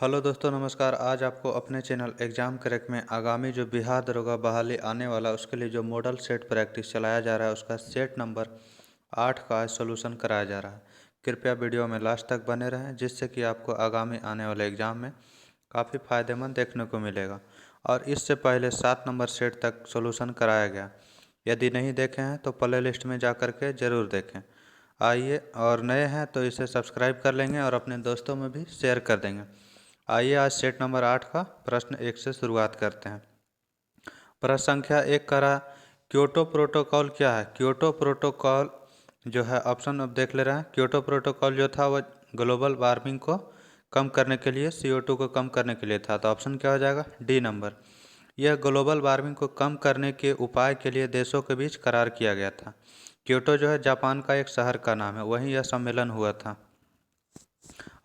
Hello दोस्तों, नमस्कार। आज आपको अपने चैनल एग्ज़ाम क्रैक में आगामी जो बिहार दरोगा बहाली आने वाला उसके लिए जो मॉडल सेट प्रैक्टिस चलाया जा रहा है उसका सेट नंबर 8 का आज सोल्यूशन कराया जा रहा है। कृपया वीडियो में लास्ट तक बने रहें, जिससे कि आपको आगामी आने वाले एग्ज़ाम में काफ़ी फ़ायदेमंद देखने को मिलेगा। और इससे पहले 7 नंबर सेट तक सोल्यूशन कराया गया। यदि नहीं देखे हैं तो प्ले लिस्ट में जा कर के ज़रूर देखें। आइए, और नए हैं तो इसे सब्सक्राइब कर लेंगे और अपने दोस्तों में भी शेयर कर देंगे। आइए आज सेट नंबर 8 का प्रश्न 1 से शुरुआत करते हैं। प्रश्न संख्या 1 का रहा, क्योटो प्रोटोकॉल क्या है। क्योटो प्रोटोकॉल जो है, ऑप्शन अब देख ले रहे हैं। क्योटो प्रोटोकॉल जो था वह ग्लोबल वार्मिंग को कम करने के लिए, CO2 को कम करने के लिए था। तो ऑप्शन क्या हो जाएगा, डी नंबर। यह ग्लोबल वार्मिंग को कम करने के उपाय के लिए देशों के बीच करार किया गया था। क्योटो जो है जापान का एक शहर का नाम है, वहीं यह सम्मेलन हुआ था।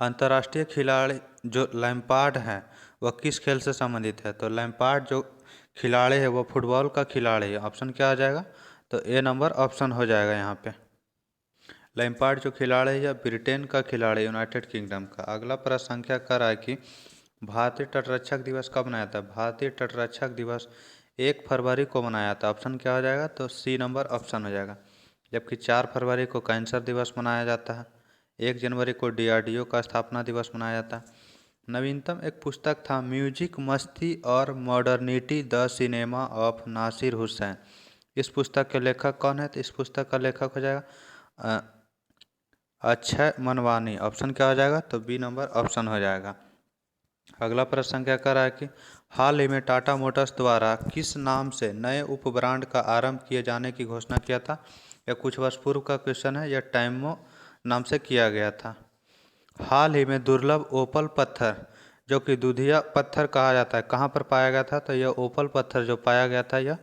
अंतर्राष्ट्रीय खिलाड़ी जो लैम्पार्ड है वह किस खेल से संबंधित है। तो लैम्पार्ड जो खिलाड़ी है वो फुटबॉल का खिलाड़ी है। ऑप्शन क्या आ जाएगा, तो ए नंबर ऑप्शन हो जाएगा यहाँ पे। लैम्पार्ड जो खिलाड़ी है ब्रिटेन का खिलाड़ी, यूनाइटेड किंगडम का। अगला प्रश्न संख्या कर रहा है कि भारतीय तटरक्षक दिवस कब मनाया था। भारतीय तटरक्षक दिवस 1 फरवरी को मनाया था। ऑप्शन क्या हो जाएगा, तो सी नंबर ऑप्शन हो जाएगा। जबकि 4 फरवरी को कैंसर दिवस मनाया जाता है। 1 जनवरी को DRDO का स्थापना दिवस मनाया जाता है। नवीनतम एक पुस्तक था म्यूजिक, मस्ती और modernity, the cinema of Nasir Hussain. इस पुस्तक के लेखक कौन है, तो इस पुस्तक का लेखक हो जाएगा अक्षय मनवानी। ऑप्शन क्या हो जाएगा, तो बी नंबर ऑप्शन हो जाएगा। अगला प्रश्न संख्या कर रहा है कि हाल ही में टाटा मोटर्स द्वारा किस नाम से नए उप ब्रांड का आरंभ किए जाने की घोषणा किया था। यह कुछ वर्ष पूर्व का क्वेश्चन है। यह टाइमो नाम से किया गया था। हाल ही में दुर्लभ ओपल पत्थर, जो कि दूधिया पत्थर कहा जाता है, कहाँ पर पाया गया था। तो यह ओपल पत्थर जो पाया गया था यह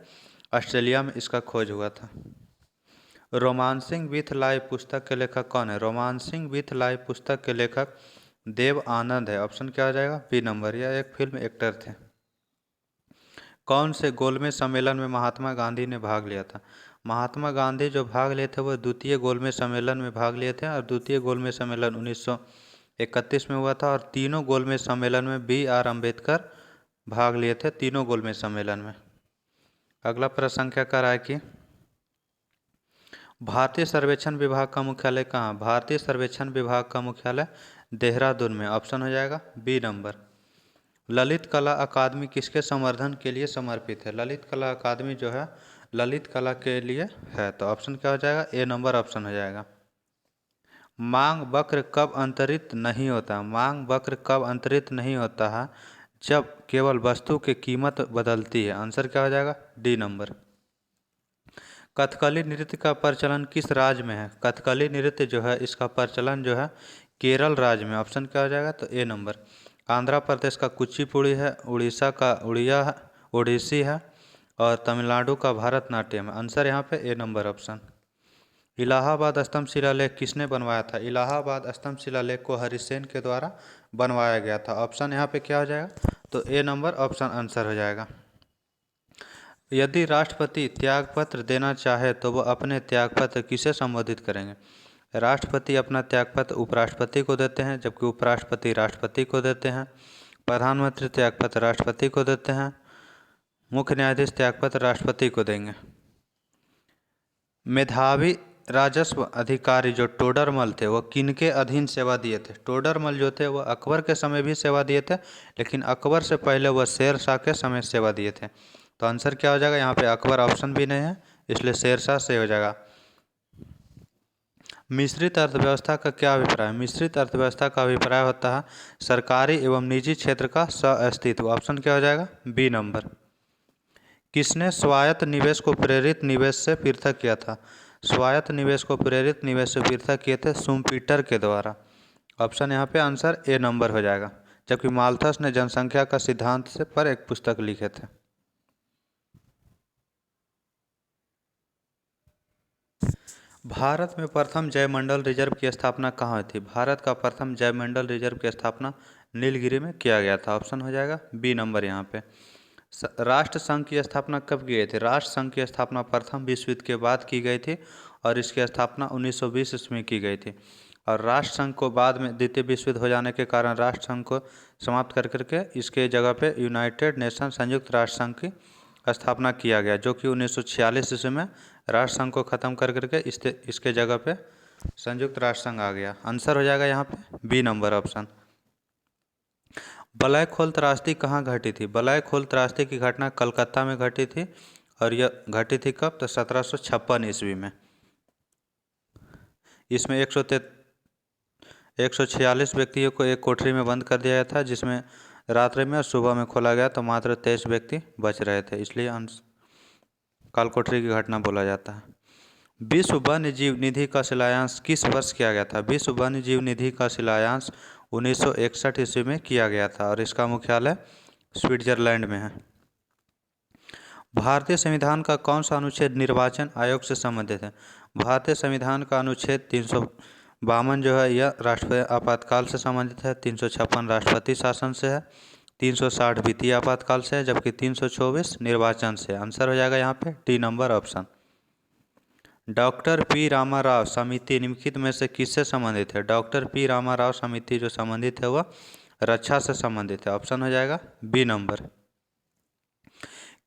ऑस्ट्रेलिया में इसका खोज हुआ था। रोमांसिंग विथ लाइफ पुस्तक के लेखक कौन है। रोमांसिंग विथ लाइफ पुस्तक के लेखक देव आनंद है। ऑप्शन क्या हो जाएगा, बी नंबर। यह एक फिल्म एक्टर थे। कौन से गोलमेज सम्मेलन में महात्मा गांधी ने भाग लिया था। महात्मा गांधी जो भाग लिए थे वह द्वितीय गोलमेज सम्मेलन में भाग लिए थे, और द्वितीय गोलमेज सम्मेलन 1931 में हुआ था। और तीनों गोलमेज सम्मेलन में BR अम्बेडकर भाग लिए थे, तीनों गोलमेज सम्मेलन में। अगला प्रश्न संख्या का है कि भारतीय सर्वेक्षण विभाग का मुख्यालय कहाँ। भारतीय सर्वेक्षण विभाग का मुख्यालय देहरादून में। ऑप्शन हो जाएगा बी नंबर। ललित कला अकादमी किसके संवर्धन के लिए समर्पित है। ललित कला अकादमी जो है ललित कला के लिए है। तो ऑप्शन क्या हो जाएगा, ए नंबर ऑप्शन हो जाएगा। मांग वक्र कब अंतरित नहीं होता। मांग वक्र कब अंतरित नहीं होता है, जब केवल वस्तु की कीमत बदलती है। आंसर क्या हो जाएगा, डी नंबर। कथकली नृत्य का प्रचलन किस राज्य में है। कथकली नृत्य जो है इसका प्रचलन जो है केरल राज्य में। ऑप्शन क्या हो जाएगा, तो ए नंबर। आंध्र प्रदेश का कुचिपुड़ी है, उड़ीसा का उड़िया है, ओडिसी है, और तमिलनाडु का भरतनाट्यम है। आंसर यहाँ पे ए नंबर ऑप्शन। इलाहाबाद स्तंभ शिलालेख किसने बनवाया था। इलाहाबाद स्तंभ शिलालेख को हरिसेन के द्वारा बनवाया गया था। ऑप्शन यहाँ पे क्या हो जाएगा, तो ए नंबर ऑप्शन आंसर हो जाएगा। यदि राष्ट्रपति त्यागपत्र देना चाहे तो वह अपने त्यागपत्र किसे संबोधित करेंगे। राष्ट्रपति अपना त्यागपत्र उपराष्ट्रपति को देते हैं, जबकि उपराष्ट्रपति राष्ट्रपति को देते हैं। प्रधानमंत्री त्यागपत्र राष्ट्रपति को देते हैं। मुख्य न्यायाधीश त्यागपत्र राष्ट्रपति को देंगे। मेधावी राजस्व अधिकारी जो टोडरमल थे वो किनके अधीन सेवा दिए थे। टोडरमल जो थे वो अकबर के समय भी सेवा दिए थे, लेकिन अकबर से पहले वह शेरशाह के समय सेवा दिए थे। तो आंसर क्या हो जाएगा, यहाँ पे अकबर ऑप्शन भी नहीं है, इसलिए शेरशाह से हो जाएगा। मिश्रित अर्थव्यवस्था का क्या अभिप्राय है। मिश्रित अर्थव्यवस्था का अभिप्राय होता है सरकारी एवं निजी क्षेत्र का सह-अस्तित्व। ऑप्शन क्या हो जाएगा, बी नंबर। किसने स्वायत्त निवेश को प्रेरित निवेश से पृथक किया था। स्वायत्त निवेश को प्रेरित निवेश से पृथक किए थे शुम्पीटर के द्वारा। ऑप्शन यहाँ पे आंसर ए नंबर हो जाएगा। जबकि माल्थस ने जनसंख्या का सिद्धांत से पर एक पुस्तक लिखे थे। भारत में प्रथम जयमंडल रिजर्व की स्थापना कहाँ हुई थी। भारत का प्रथम जयमंडल रिजर्व की स्थापना नीलगिरी में किया गया था। ऑप्शन हो जाएगा बी नंबर यहाँ पे। राष्ट्र संघ की स्थापना कब की गई थी। राष्ट्र संघ की स्थापना प्रथम विश्व युद्ध के बाद की गई थी, और इसकी स्थापना 1920 ईस्वी में की गई थी। और राष्ट्र संघ को बाद में द्वितीय विश्व युद्ध हो जाने के कारण राष्ट्र संघ को समाप्त कर करके इसके जगह पे यूनाइटेड नेशन संयुक्त राष्ट्र संघ की स्थापना किया गया, जो कि 1946 ईस्वी में राष्ट्र संघ को ख़त्म कर करके इसके जगह पे संयुक्त राष्ट्र संघ आ गया। आंसर हो जाएगा यहाँ पे B number option. Black hole त्रासदी कहाँ घटी थी? ब्लैक होल त्रासदी की घटना कलकत्ता में घटी थी और यह घटी थी कब? तो 1756 ईस्वी में। इसमें 146 व्यक्तियों को एक कोठरी में बंद कर दिया गया था, जिसमें रात्रि में और सुबह में खोला गया तो मात्र 23 व्यक्ति बच रहे थे, इसलिए काल कोठरी की घटना बोला जाता है। विश्व वन्य जीव निधि का शिलान्यास किस वर्ष किया गया था? विश्व वन्य जीव निधि का शिलान्यास 1961 ईस्वी में किया गया था और इसका मुख्यालय स्विट्जरलैंड में है। भारतीय संविधान का कौन सा अनुच्छेद निर्वाचन आयोग से संबंधित है? भारतीय संविधान का अनुच्छेद 352 जो है यह राष्ट्रीय आपातकाल से संबंधित है, 356 राष्ट्रपति शासन से है, 360 वित्तीय आपातकाल से है, जबकि 324 निर्वाचन से। आंसर हो जाएगा यहाँ पे D number option. Doctor P Ramarao समिति निम्नलिखित में से किससे संबंधित है? डॉक्टर पी रामाराव समिति जो संबंधित है वह रक्षा से संबंधित है। ऑप्शन हो जाएगा बी नंबर।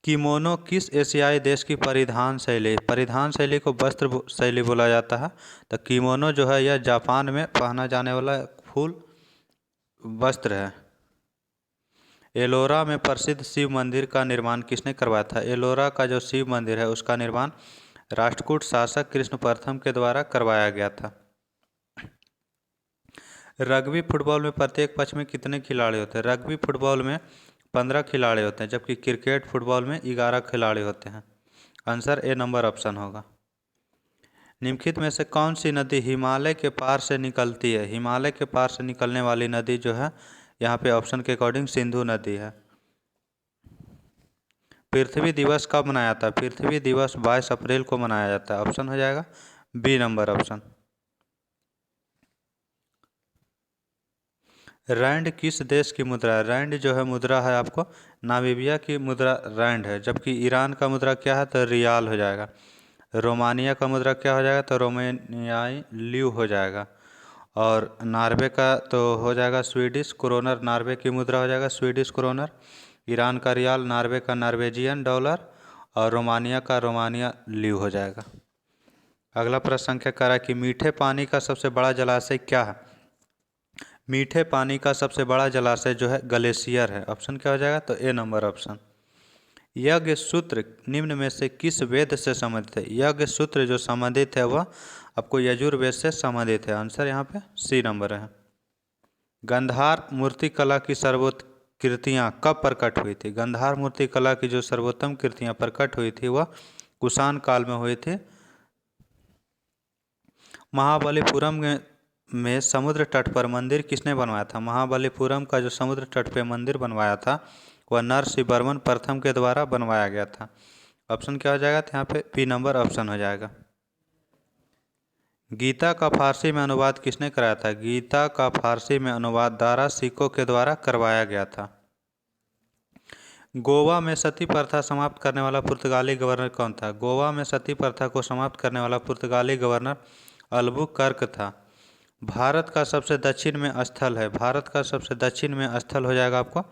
किमोनो किस एशियाई देश की परिधान शैली को वस्त्र शैली बोला जाता है? तो किमोनो जो है यह जापान में पहना जाने वाला फूल वस्त्र है। एलोरा में प्रसिद्ध शिव मंदिर का निर्माण किसने करवाया था? एलोरा का जो शिव मंदिर है उसका निर्माण राष्ट्रकूट शासक कृष्ण प्रथम के द्वारा करवाया गया था। रग्बी फुटबॉल में प्रत्येक पक्ष में कितने खिलाड़ी होते हैं? रग्बी फुटबॉल में 15 खिलाड़ी होते हैं, जबकि क्रिकेट फुटबॉल में 11 खिलाड़ी होते हैं। आंसर ए नंबर ऑप्शन होगा। निम्नलिखित में से कौन सी नदी हिमालय के पार से निकलती है? हिमालय के पार से निकलने वाली नदी जो है यहाँ पे ऑप्शन के अकॉर्डिंग सिंधु नदी है। पृथ्वी दिवस कब मनाया था? पृथ्वी दिवस 22 अप्रैल को मनाया जाता है। ऑप्शन हो जाएगा बी नंबर ऑप्शन। रैंड किस देश की मुद्रा है? रैंड जो है मुद्रा है आपको नामीबिया की मुद्रा रैंड है, जबकि ईरान का मुद्रा क्या है? तो रियाल हो जाएगा। रोमानिया का मुद्रा क्या हो जाएगा? तो रोमानियाई ल्यू हो जाएगा। और नॉर्वे का तो हो जाएगा स्वीडिश क्रोनर, नॉर्वे की मुद्रा हो जाएगा स्वीडिश क्रोनर। ईरान का रियाल, नॉर्वे का नॉर्वेजियन डॉलर और रोमानिया का रोमानिया ल्यू हो जाएगा। अगला प्रश्न संख्या कह रहा है कि मीठे पानी का सबसे बड़ा जलाशय क्या है? मीठे पानी का सबसे बड़ा जलाशय जो है ग्लेशियर है। ऑप्शन क्या हो जाएगा? तो ए नंबर ऑप्शन। यज्ञ सूत्र निम्न में से किस वेद से संबंधित है? यज्ञ सूत्र जो संबंधित है वह आपको यजुर्वेद से संबंधित है। आंसर यहाँ पे सी नंबर है। गंधार मूर्तिकला की सर्वोत्तम कृतियाँ कब प्रकट हुई थी? गंधार मूर्तिकला की जो सर्वोत्तम कृतियाँ प्रकट हुई थी वह कुषाण काल में हुई थी। महाबलीपुरम में समुद्र तट पर मंदिर किसने बनवाया था? महाबलीपुरम का जो समुद्र तट पे मंदिर बनवाया था वह नरसिंहवर्मन प्रथम के द्वारा बनवाया गया था। ऑप्शन क्या हो जाएगा? तो यहाँ पे बी नंबर ऑप्शन हो जाएगा। गीता का फारसी में अनुवाद किसने कराया था? गीता का फारसी में अनुवाद दारा सिको के द्वारा करवाया गया था। गोवा में सती प्रथा समाप्त करने वाला पुर्तगाली गवर्नर कौन था? गोवा में सती प्रथा को समाप्त करने वाला पुर्तगाली गवर्नर अल्बुकर्क था। भारत का सबसे दक्षिण में स्थल है। भारत का सबसे दक्षिण में स्थल हो जाएगा आपको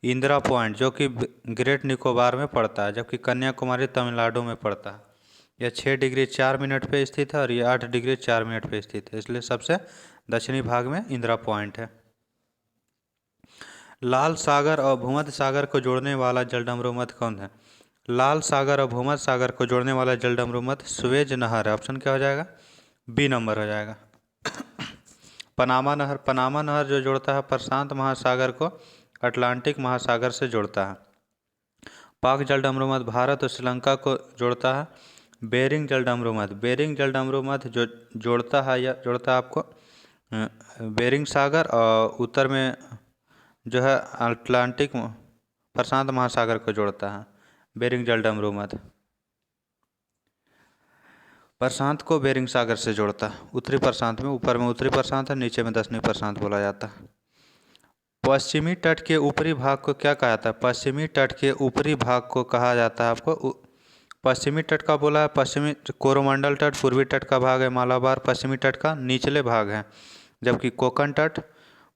इंदिरा पॉइंट, जो कि ग्रेट निकोबार में पड़ता है, जबकि कन्याकुमारी तमिलनाडु में पड़ता है। यह 6 डिग्री 4 मिनट पे स्थित है और यह 8 डिग्री 4 मिनट पे स्थित है, इसलिए सबसे दक्षिणी भाग में इंदिरा पॉइंट है। लाल सागर और भूमध्य सागर को जोड़ने वाला जलडमरू मध्य कौन है? लाल सागर और भूमध्य सागर को जोड़ने वाला जलडमरू मध्य सुएज नहर है। ऑप्शन क्या हो जाएगा? बी नंबर हो जाएगा। पनामा नहर, पनामा नहर जो जोड़ता है प्रशांत महासागर को अटलांटिक महासागर से जोड़ता है। पाक जलडमरू मध्य भारत और श्रीलंका को जोड़ता है। बेरिंग जलडमरू मध्य, बेरिंग जलडमरू मध्य जो जोड़ता है या जोड़ता है आपको बेरिंग सागर और उत्तर में जो है अटलांटिक प्रशांत महासागर को जोड़ता है। बेरिंग जलडमरू मध्य प्रशांत को बेरिंग सागर से जोड़ता है। उत्तरी प्रशांत में, ऊपर में उत्तरी प्रशांत है, नीचे में दक्षिणी प्रशांत बोला जाता है। पश्चिमी तट के ऊपरी भाग को क्या कहा जाता है? पश्चिमी तट के ऊपरी भाग को कहा जाता है आपको पश्चिमी तट का बोला है, पश्चिमी कोरोमंडल तट पूर्वी तट का भाग है, मालाबार पश्चिमी तट का निचले भाग है, जबकि कोंकण तट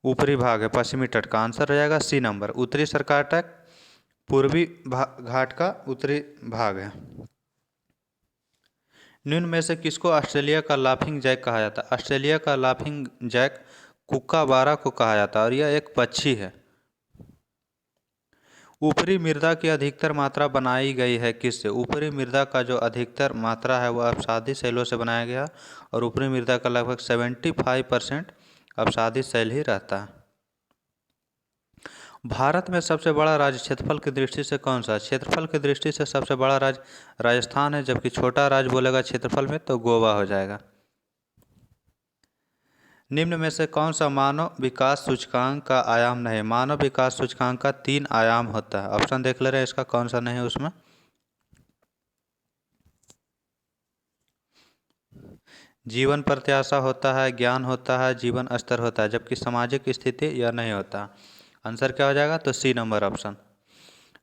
ऊपरी भाग है पश्चिमी तट का। आंसर हो जाएगा सी नंबर। उत्तरी सरकार तट पूर्वी घाट का उत्तरी भाग है। निम्न में से किसको ऑस्ट्रेलिया का लाफिंग जैक कहा जाता है? ऑस्ट्रेलिया का लाफिंग जैक कुक्काबारा को कहा जाता है और यह एक पक्षी है। ऊपरी मृदा की अधिकतर मात्रा बनाई गई है किससे? ऊपरी मृदा का जो अधिकतर मात्रा है वह अपसादी शैलों से बनाया गया और ऊपरी मृदा का लगभग 75% अपसादी शैल ही रहता है। भारत में सबसे बड़ा राज्य क्षेत्रफल की दृष्टि से कौन सा है? क्षेत्रफल की दृष्टि से सबसे बड़ा राज्य राजस्थान है, जबकि छोटा राज्य बोलेगा क्षेत्रफल में तो गोवा हो जाएगा। निम्न में से कौन सा मानव विकास सूचकांक का आयाम नहीं? मानव विकास सूचकांक का 3 आयाम होता है। ऑप्शन देख ले रहे हैं, इसका कौन सा नहीं है उसमें? जीवन प्रत्याशा होता है, ज्ञान होता है, जीवन स्तर होता है, जबकि सामाजिक स्थिति यह नहीं होता। आंसर क्या हो जाएगा? तो सी नंबर ऑप्शन।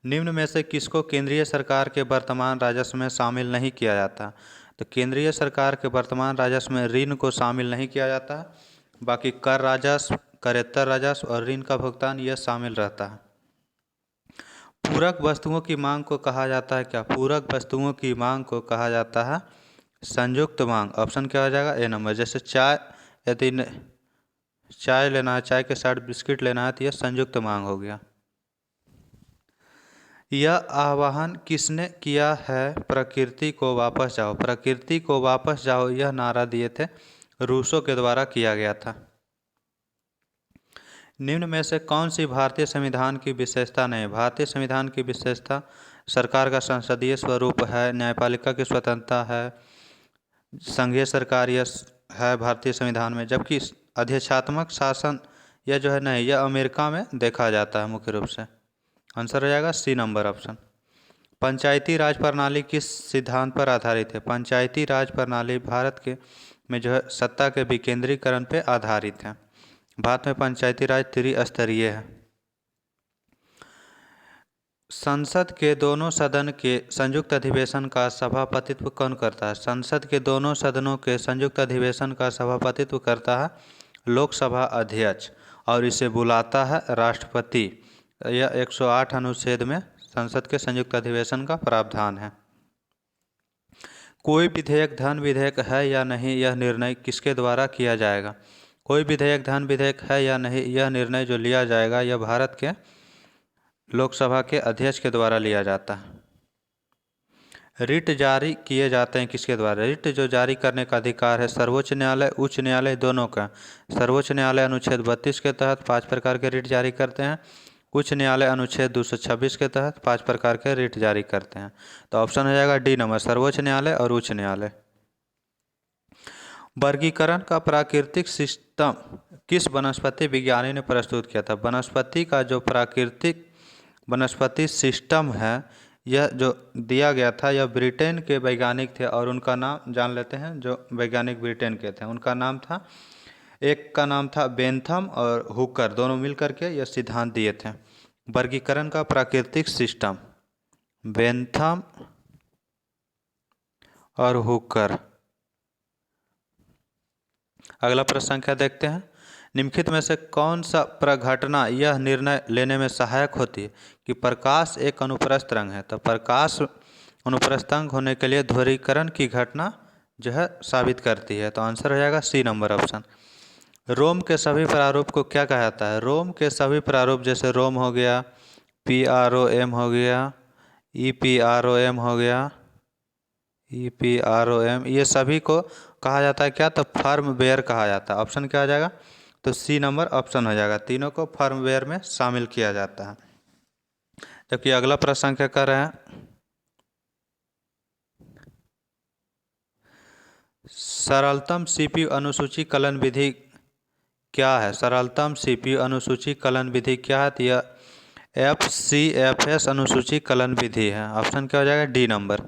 निम्न में से किसको केंद्रीय सरकार के वर्तमान राजस्व में शामिल नहीं किया जाता? तो केंद्रीय सरकार के वर्तमान राजस्व में ऋण को शामिल नहीं किया जाता, बाकी कर राजस्व, करेत्तर राजस्व और ऋण का भुगतान यह शामिल रहता है। पूरक वस्तुओं की मांग को कहा जाता है क्या? पूरक वस्तुओं की मांग को कहा जाता है संयुक्त मांग। ऑप्शन क्या हो जाएगा? ए नंबर। जैसे चाय, यदि चाय लेना है, चाय के साथ बिस्किट लेना है तो यह संयुक्त मांग हो गया। यह आह्वान किसने किया है? प्रकृति को वापस जाओ। प्रकृति को वापस जाओ यह नारा दिए थे रूसो के द्वारा किया गया था। निम्न में से कौन सी भारतीय संविधान की विशेषता नहीं? भारतीय संविधान की विशेषता सरकार का संसदीय स्वरूप है, न्यायपालिका की स्वतंत्रता है, संघीय सरकार यह है भारतीय संविधान में, जबकि अध्यक्षात्मक शासन यह जो है नहीं, यह अमेरिका में देखा जाता है मुख्य रूप से। आंसर हो जाएगा सी नंबर ऑप्शन। पंचायती राज प्रणाली किस सिद्धांत पर आधारित है? पंचायती राज प्रणाली भारत के में जो है सत्ता के विकेंद्रीकरण पर आधारित है। भारत में पंचायती राज त्रिस्तरीय है। संसद के दोनों सदन के संयुक्त अधिवेशन का सभापतित्व कौन करता है? संसद के दोनों सदनों के संयुक्त अधिवेशन का सभापतित्व करता है लोकसभा अध्यक्ष और इसे बुलाता है राष्ट्रपति। यह 108 अनुच्छेद में संसद के संयुक्त अधिवेशन का प्रावधान है। कोई विधेयक धन विधेयक है या नहीं, यह निर्णय किसके द्वारा किया जाएगा? कोई विधेयक धन विधेयक है या नहीं, यह निर्णय जो लिया जाएगा यह भारत के लोकसभा के अध्यक्ष के द्वारा लिया जाता है। रिट जारी किए जाते हैं किसके द्वारा? रिट जो जारी करने का अधिकार है सर्वोच्च न्यायालय, उच्च न्यायालय दोनों का। सर्वोच्च न्यायालय अनुच्छेद 32 के तहत 5 प्रकार के रिट जारी करते हैं। उच्च न्यायालय अनुच्छेद 226 के तहत 5 प्रकार के रिट जारी करते हैं। तो ऑप्शन हो जाएगा डी नंबर, सर्वोच्च न्यायालय और उच्च न्यायालय। वर्गीकरण का प्राकृतिक सिस्टम किस वनस्पति विज्ञानी ने प्रस्तुत किया था? वनस्पति का जो प्राकृतिक वनस्पति सिस्टम है यह जो दिया गया था यह ब्रिटेन के वैज्ञानिक थे और उनका नाम जान लेते हैं। जो वैज्ञानिक ब्रिटेन के थे उनका नाम था, एक का नाम था बेंथम और हुकर, दोनों मिलकर के यह सिद्धांत दिए थे वर्गीकरण का प्राकृतिक सिस्टम, बेंथम और हुकर। अगला प्रश्न संख्या देखते हैं। निम्नलिखित में से कौन सा प्रघटना यह निर्णय लेने में सहायक होती है कि प्रकाश एक अनुप्रस्थ रंग है? तो प्रकाश अनुप्रस्थ रंग होने के लिए ध्रुवीकरण की घटना जो है साबित करती है। तो आंसर हो जाएगा सी नंबर ऑप्शन। रोम के सभी प्रारूप को क्या कहा जाता है? रोम के सभी प्रारूप जैसे रोम हो गया, PROM हो गया, EPROM हो गया, EPROM, ये सभी को कहा जाता है क्या? तो फर्मवेयर कहा जाता है। ऑप्शन क्या आ जाएगा? तो सी नंबर ऑप्शन हो जाएगा। तीनों को फर्मवेयर में शामिल किया जाता है। जबकि अगला प्रश्न संख्या कर रहे हैं, सरलतम CPU अनुसूची कलन विधि क्या है? सरलतम CPU अनुसूची कलन विधि क्या है? तो यह FCFS अनुसूची कलन विधि है। ऑप्शन क्या हो जाएगा? D number.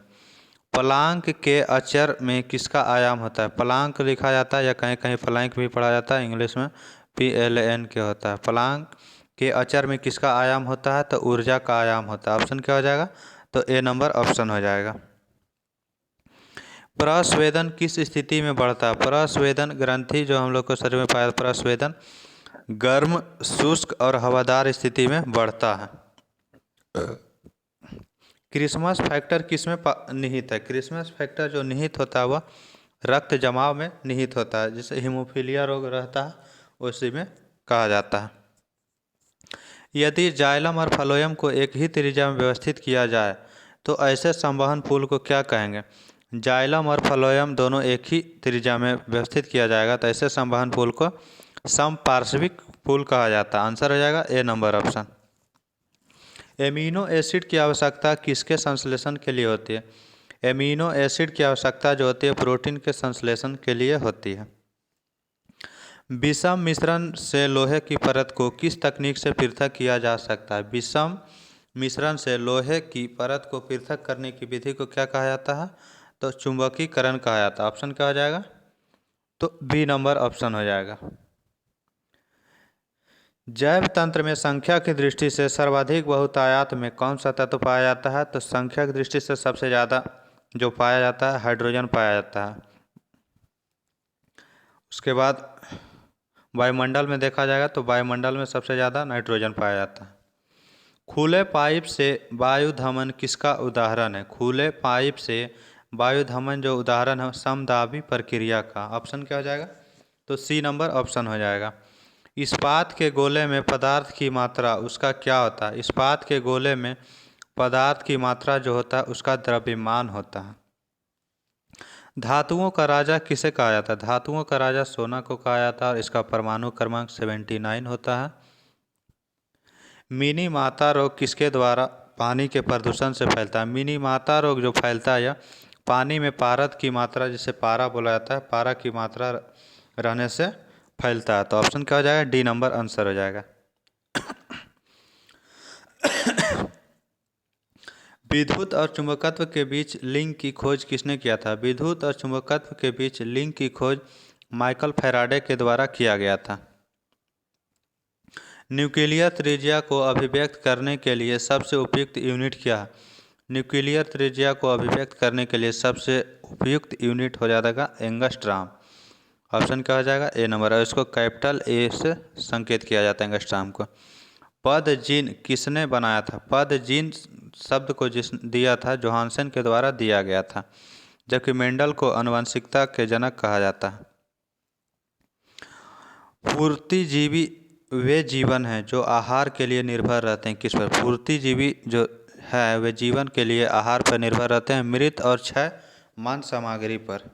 प्लांक के अचर में किसका आयाम होता है? प्लांक लिखा जाता है या कहीं कहीं फ्लैंक भी पढ़ा जाता है, इंग्लिश में PLAN के होता है। प्लांक के अचर में किसका आयाम होता है? तो ऊर्जा का आयाम होता है। ऑप्शन क्या हो जाएगा? तो ए नंबर ऑप्शन हो जाएगा। प्रस्वेदन किस स्थिति में बढ़ता है? प्रस्वेदन ग्रंथि जो हम लोग को शरीर में पाया, प्रस्वेदन गर्म, शुष्क और हवादार स्थिति में बढ़ता है। क्रिसमस फैक्टर किस में निहित है? क्रिसमस फैक्टर जो निहित होता है वह रक्त जमाव में निहित होता है, जिसे हीमोफीलिया रोग रहता है उसी में कहा जाता है। यदि जाइलम और फ्लोएम को एक ही त्रिज्या में व्यवस्थित किया जाए तो ऐसे संवहन पुल को क्या कहेंगे? जाइलम और फ्लोएम दोनों एक ही त्रिज्या में व्यवस्थित किया जाएगा तो ऐसे संवहन पुल को समपार्श्विक पुल कहा जाता है। आंसर हो जाएगा ए नंबर ऑप्शन। एमिनो एसिड की आवश्यकता किसके संश्लेषण के लिए होती है? एमिनो एसिड की आवश्यकता जो होती है प्रोटीन के संश्लेषण के लिए होती है। विषम मिश्रण से लोहे की परत को किस तकनीक से पृथक किया जा सकता है? विषम मिश्रण से लोहे की परत को पृथक करने की विधि को क्या कहा जाता है? तो चुंबकीकरण कहा जाता है। ऑप्शन क्या हो जाएगा? तो बी नंबर ऑप्शन हो जाएगा। जैव तंत्र में संख्या की दृष्टि से सर्वाधिक बहुतायत में कौन सा तत्व पाया जाता है? तो संख्या की दृष्टि से सबसे ज़्यादा जो पाया जाता है हाइड्रोजन पाया जाता है। उसके बाद वायुमंडल में देखा जाएगा तो वायुमंडल में सबसे ज़्यादा नाइट्रोजन पाया जाता है। खुले पाइप से वायु धमन किसका उदाहरण है? खुले पाइप से वायु धमन जो उदाहरण है समदाबी प्रक्रिया का। ऑप्शन क्या हो जाएगा? तो सी नंबर ऑप्शन हो जाएगा। इस्पात के गोले में पदार्थ की मात्रा उसका क्या होता है? इस्पात के गोले में पदार्थ की मात्रा जो होता है उसका द्रव्यमान होता है। धातुओं का राजा किसे कहा जाता है? धातुओं का राजा सोना को कहा जाता है और इसका परमाणु क्रमांक 79 होता है। मिनी माता रोग किसके द्वारा पानी के प्रदूषण से फैलता है? मिनी माता रोग जो फैलता है यह पानी में पारद की मात्रा, जिसे पारा बोला जाता है, पारा की मात्रा रहने से फैलता है। तो ऑप्शन क्या हो जाएगा? डी नंबर आंसर हो जाएगा। विद्युत और चुंबकत्व के बीच लिंक की खोज किसने किया था? विद्युत और चुंबकत्व के बीच लिंक की खोज माइकल फैराडे के द्वारा किया गया था। न्यूक्लियर त्रिज्या को अभिव्यक्त करने के लिए सबसे उपयुक्त यूनिट क्या है? न्यूक्लियर त्रिज्या को अभिव्यक्त करने के लिए सबसे उपयुक्त यूनिट हो जाएगा एंगस्ट्राम। ऑप्शन क्या हो जाएगा? ए नंबर। और इसको कैपिटल ए से संकेत किया जाता है एंगस्ट्राम को। पद जीन किसने बनाया था? पद जीन शब्द को जिस दिया था जोहानसन के द्वारा दिया गया था, जबकि मेंडल को आनुवंशिकता के जनक कहा जाता है। पूर्तिजीवी वे जीवन हैं जो आहार के लिए निर्भर रहते हैं किस पर? पूर्तिजीवी जो है वे जीवन के लिए आहार पर निर्भर रहते हैं मृत और क्षय मान सामग्री पर।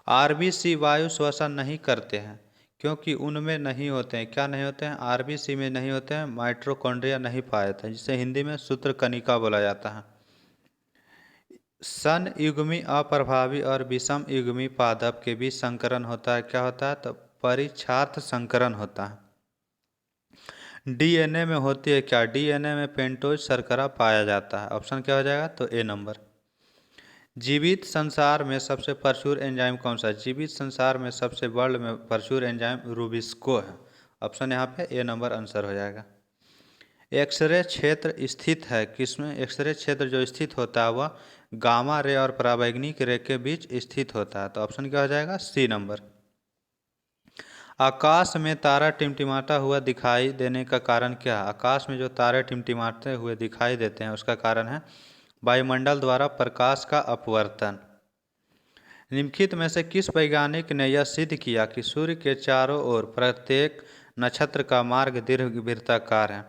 आरबीसी वायु श्वसन नहीं करते हैं क्योंकि उनमें नहीं होते हैं। क्या नहीं होते हैं? आरबीसी में नहीं होते हैं, माइटोकॉन्ड्रिया नहीं पाए जाते हैं, जिसे हिंदी में सूत्रकणिका बोला जाता है। संयुग्मी अप्रभावी और विषम युग्मी पादप के बीच संकरण होता है। क्या होता है? तो परिक्षार्थ संकरण होता है। डीएनए में होती है क्या? डीएनए में पेंटोज शर्करा पाया जाता है। ऑप्शन क्या हो जाएगा? तो ए नंबर। जीवित संसार में सबसे प्रचुर एंजाइम कौन सा है? जीवित संसार में सबसे वर्ल्ड में प्रचुर एंजाइम रूबिस्को है। ऑप्शन यहाँ पे ए नंबर आंसर हो जाएगा। एक्सरे क्षेत्र स्थित है किसमें? एक्सरे क्षेत्र जो स्थित होता है वह गामा रे और पराबैंगनी रे के बीच स्थित होता है। तो ऑप्शन क्या हो जाएगा? सी नंबर। आकाश में तारा टिमटिमाता हुआ दिखाई देने का कारण क्या है? आकाश में जो तारे टिमटिमाते हुए दिखाई देते हैं उसका कारण है वायुमंडल द्वारा प्रकाश का अपवर्तन। निम्नलिखित में से किस वैज्ञानिक ने यह सिद्ध किया कि सूर्य के चारों ओर प्रत्येक नक्षत्र का मार्ग दीर्घ वृत्ताकार है?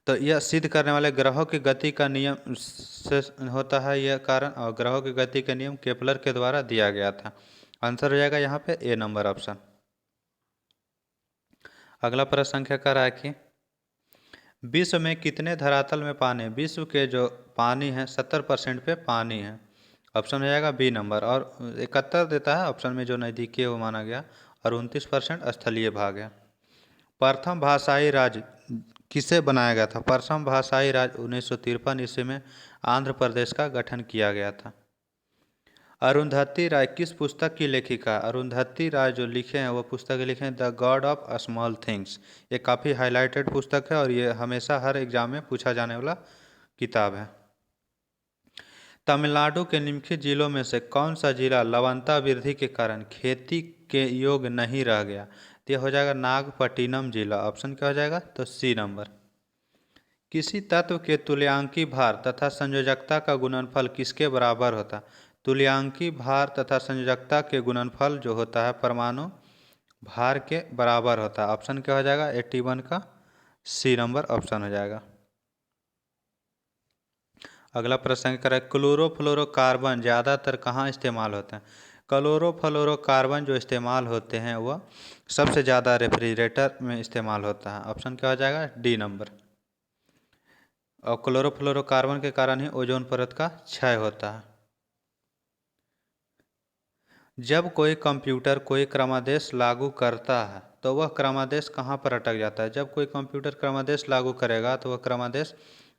तो यह सिद्ध करने वाले ग्रहों की गति का नियम से होता है यह कारण, और ग्रहों की गति का नियम केपलर के द्वारा दिया गया था। आंसर हो जाएगा यहाँ पे ए नंबर ऑप्शन। अगला प्रश्न संख्या कर रहा है कि विश्व में कितने धरातल में पानी है? विश्व के जो पानी है 70% पे पानी है। ऑप्शन हो जाएगा बी नंबर। और 71 देता है ऑप्शन में जो नज़दीकी है वो माना गया, और 29% स्थलीय भाग है। प्रथम भाषाई राज्य किसे बनाया गया था? प्रथम भाषाई राज्य 1953 ईस्वी में आंध्र प्रदेश का गठन किया गया था। अरुंधति राय किस पुस्तक की लेखिका? अरुंधति राय जो लिखे हैं वो पुस्तक लिखे हैं the God of small things. ये काफ़ी हाईलाइटेड पुस्तक है और ये हमेशा हर एग्जाम में पूछा जाने वाला किताब है। तमिलनाडु के निम्नलिखित जिलों में से कौन सा जिला लवणता वृद्धि के कारण खेती के योग्य नहीं रह गया? तो यह हो जाएगा नागपट्टिनम जिला। ऑप्शन क्या हो जाएगा? तो सी नंबर। किसी तत्व के तुल्यांकी भार तथा संयोजकता का गुणनफल किसके बराबर होता है? तुल्यांकी भार तथा संयोजकता के गुणनफल जो होता है परमाणु भार के बराबर होता है। ऑप्शन क्या हो जाएगा? 81 का सी नंबर ऑप्शन हो जाएगा। अगला प्रश्न करें, क्लोरोफ्लोरोकार्बन ज़्यादातर कहाँ इस्तेमाल होते हैं? क्लोरोफ्लोरोकार्बन जो इस्तेमाल होते हैं वह सबसे ज़्यादा रेफ्रिजरेटर में इस्तेमाल होता है। ऑप्शन क्या हो जाएगा? D number. और क्लोरोफ्लोरोकार्बन के कारण ही ओजोन परत का क्षय होता है। जब कोई कंप्यूटर कोई क्रमादेश लागू करता है तो वह क्रमादेश कहाँ पर अटक जाता है? जब कोई कंप्यूटर क्रमादेश लागू करेगा तो वह क्रमादेश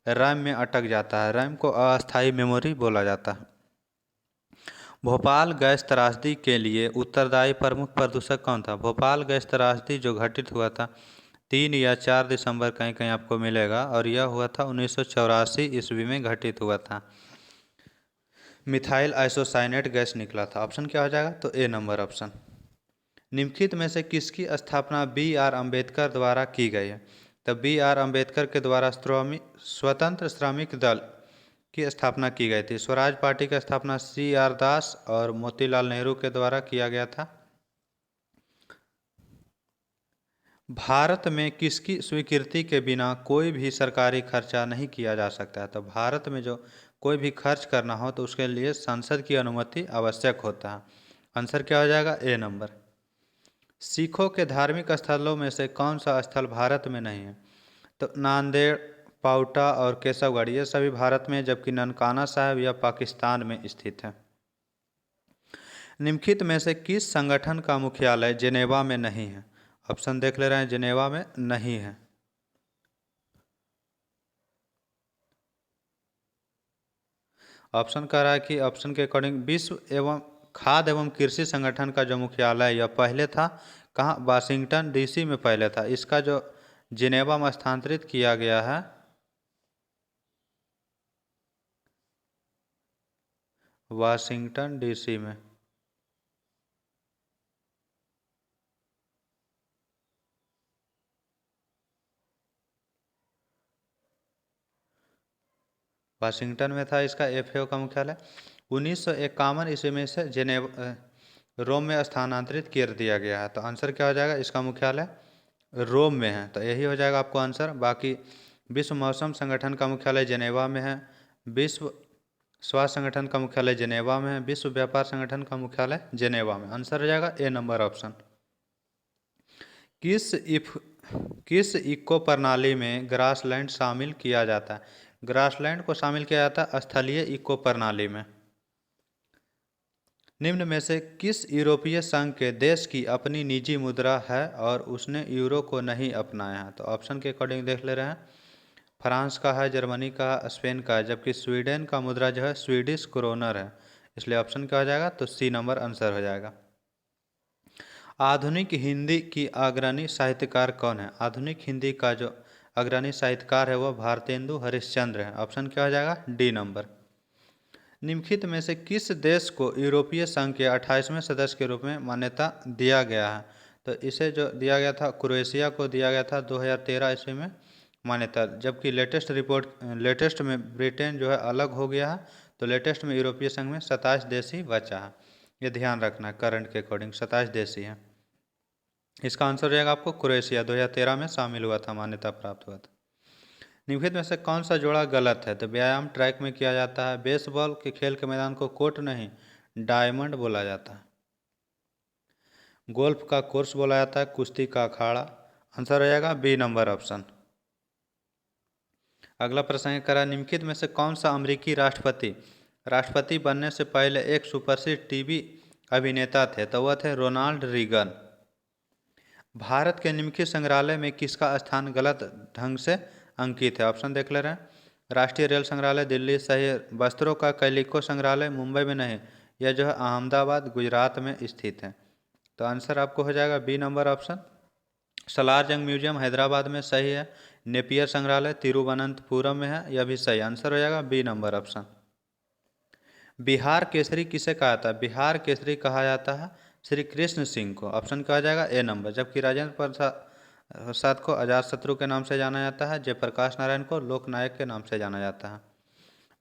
रैम में अटक जाता है। रैम को अस्थायी मेमोरी बोला जाता है। भोपाल गैस त्रासदी के लिए उत्तरदायी प्रमुख प्रदूषक कौन था? भोपाल गैस त्रासदी जो घटित हुआ था 3 या 4 दिसंबर कहीं कहीं आपको मिलेगा, और यह हुआ था 1984 ईस्वी में घटित हुआ था। मिथाइल आइसोसाइनेट गैस निकला था। ऑप्शन क्या हो जाएगा? तो ए नंबर ऑप्शन। निम्नलिखित में से किसकी स्थापना B.R. अम्बेडकर द्वारा की गई है? तो B.R. अम्बेडकर के द्वारा स्वतंत्र श्रमिक दल की स्थापना की गई थी। स्वराज पार्टी की स्थापना C.R. दास और मोतीलाल नेहरू के द्वारा किया गया था। भारत में किसकी स्वीकृति के बिना कोई भी सरकारी खर्चा नहीं किया जा सकता है? तो भारत में जो कोई भी खर्च करना हो तो उसके लिए संसद की अनुमति आवश्यक होता है। आंसर क्या हो जाएगा? ए नंबर। सिखों के धार्मिक स्थलों में से कौन सा स्थल भारत में नहीं है? तो नांदेड़, पाउटा और केशवगढ़ ये सभी भारत में, जबकि ननकाना साहिब यह पाकिस्तान में स्थित है। निम्नलिखित में से किस संगठन का मुख्यालय जेनेवा में नहीं है? ऑप्शन देख ले रहे हैं, जेनेवा में नहीं है। ऑप्शन कह रहा है कि ऑप्शन के अकॉर्डिंग विश्व एवं खाद्य एवं कृषि संगठन का जो मुख्यालय यह पहले था कहाँ? वाशिंगटन डीसी में पहले था। इसका जो जिनेवा में स्थानांतरित किया गया है वाशिंगटन डीसी में। वाशिंगटन में था इसका एफएओ का मुख्यालय। 1951 ईस्वी में से जेनेवा रोम में स्थानांतरित कर दिया गया है। तो आंसर क्या हो जाएगा? इसका मुख्यालय रोम में है, तो यही हो जाएगा आपको आंसर। बाकी विश्व मौसम संगठन का मुख्यालय जेनेवा में है, विश्व स्वास्थ्य संगठन का मुख्यालय जेनेवा में है, विश्व व्यापार संगठन का मुख्यालय जेनेवा में। आंसर हो जाएगा ए नंबर ऑप्शन। किस इको प्रणाली में ग्रासलैंड शामिल किया जाता है? ग्रासलैंड को शामिल किया जाता है स्थलीय इको प्रणाली में। निम्न में से किस यूरोपीय संघ के देश की अपनी निजी मुद्रा है और उसने यूरो को नहीं अपनाया है? तो ऑप्शन के अकॉर्डिंग देख ले रहे हैं, फ्रांस का है, जर्मनी का है, स्पेन का है, जबकि स्वीडन का मुद्रा जो है स्वीडिश क्रोनर है। इसलिए ऑप्शन क्या हो जाएगा? तो सी नंबर आंसर हो जाएगा। आधुनिक हिंदी की अग्रणी साहित्यकार कौन है? आधुनिक हिंदी का जो अग्रणी साहित्यकार है वह भारतेंदु हरिश्चंद्र है। ऑप्शन क्या हो जाएगा? D number. निम्नलिखित में से किस देश को यूरोपीय संघ के 28वें सदस्य के रूप में मान्यता दिया गया है? तो इसे जो दिया गया था क्रोएशिया को दिया गया था 2013 ईस्वी में मान्यता, जबकि लेटेस्ट में ब्रिटेन जो है अलग हो गया है। तो लेटेस्ट में यूरोपीय संघ में 27 देश ही बचा है। ये ध्यान रखना, करंट के अकॉर्डिंग 27 देश ही है। इसका आंसर हो जाएगा आपको क्रोएशिया 2013 में शामिल हुआ था, मान्यता प्राप्त हुआ था। निम्नलिखित में से कौन सा जोड़ा गलत है? तो व्यायाम ट्रैक में किया जाता है। बेसबॉल के खेल के मैदान को कोर्ट नहीं डायमंड बोला जाता है। गोल्फ का कोर्स बोला जाता है, कुश्ती का अखाड़ा। आंसर हो जाएगा बी नंबर ऑप्शन। अगला प्रश्न करा, निम्नलिखित में से कौन सा अमेरिकी राष्ट्रपति बनने से पहले एक सुप्रसिद्ध टीवी अभिनेता थे? तो वह थे रोनाल्ड रीगन। भारत के निम्नलिखित संग्रहालय में किसका स्थान गलत ढंग से अंकित है? ऑप्शन देख ले रहे हैं, राष्ट्रीय रेल संग्रहालय दिल्ली सही, वस्त्रों का कैलिको संग्रहालय मुंबई में नहीं, यह जो है अहमदाबाद गुजरात में स्थित है। तो आंसर आपको हो जाएगा B number option. Salarjung museum Hyderabad में सही है। नेपियर संग्रहालय तिरुवनंतपुरम में है, यह भी सही। आंसर हो जाएगा B number option. Bihar Kesari किसे कहा जाता है? बिहार केसरी कहा जाता है श्री कृष्ण सिंह को। ऑप्शन क्या हो जाएगा? ए नंबर। जबकि राजेंद्र प्रसाद को अजातशत्रु के नाम से जाना जाता है। जयप्रकाश नारायण को लोकनायक के नाम से जाना जाता है।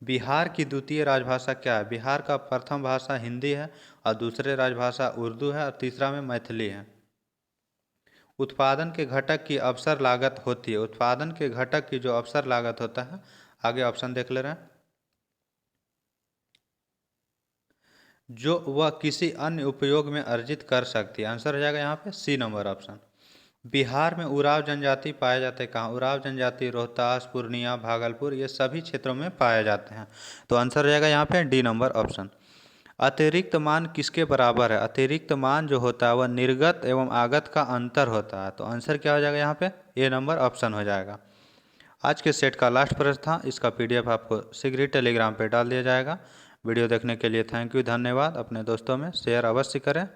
बिहार की द्वितीय राजभाषा क्या है? बिहार का प्रथम भाषा हिंदी है और दूसरे राजभाषा उर्दू है और तीसरा में मैथिली है। उत्पादन के घटक की अवसर लागत होती है। उत्पादन के घटक की जो अवसर लागत होता है, आगे ऑप्शन देख ले रहे हैं, जो वह किसी अन्य उपयोग में अर्जित कर सकती है। आंसर हो जाएगा यहाँ पे सी नंबर ऑप्शन। बिहार में उराव जनजाति पाए जाते हैं कहाँ? उराव जनजाति रोहतास, पूर्णिया, भागलपुर, ये सभी क्षेत्रों में पाए जाते हैं। तो आंसर हो जाएगा यहाँ पे डी नंबर ऑप्शन। अतिरिक्त मान किसके बराबर है? अतिरिक्त मान जो होता है वह निर्गत एवं आगत का अंतर होता है। तो आंसर क्या हो जाएगा यहाँ पे? ए नंबर ऑप्शन हो जाएगा। आज के सेट का लास्ट प्रश्न था, इसका PDF आपको शीघ्र ही टेलीग्राम पे डाल दिया जाएगा। वीडियो देखने के लिए थैंक यू, धन्यवाद। अपने दोस्तों में शेयर अवश्य करें।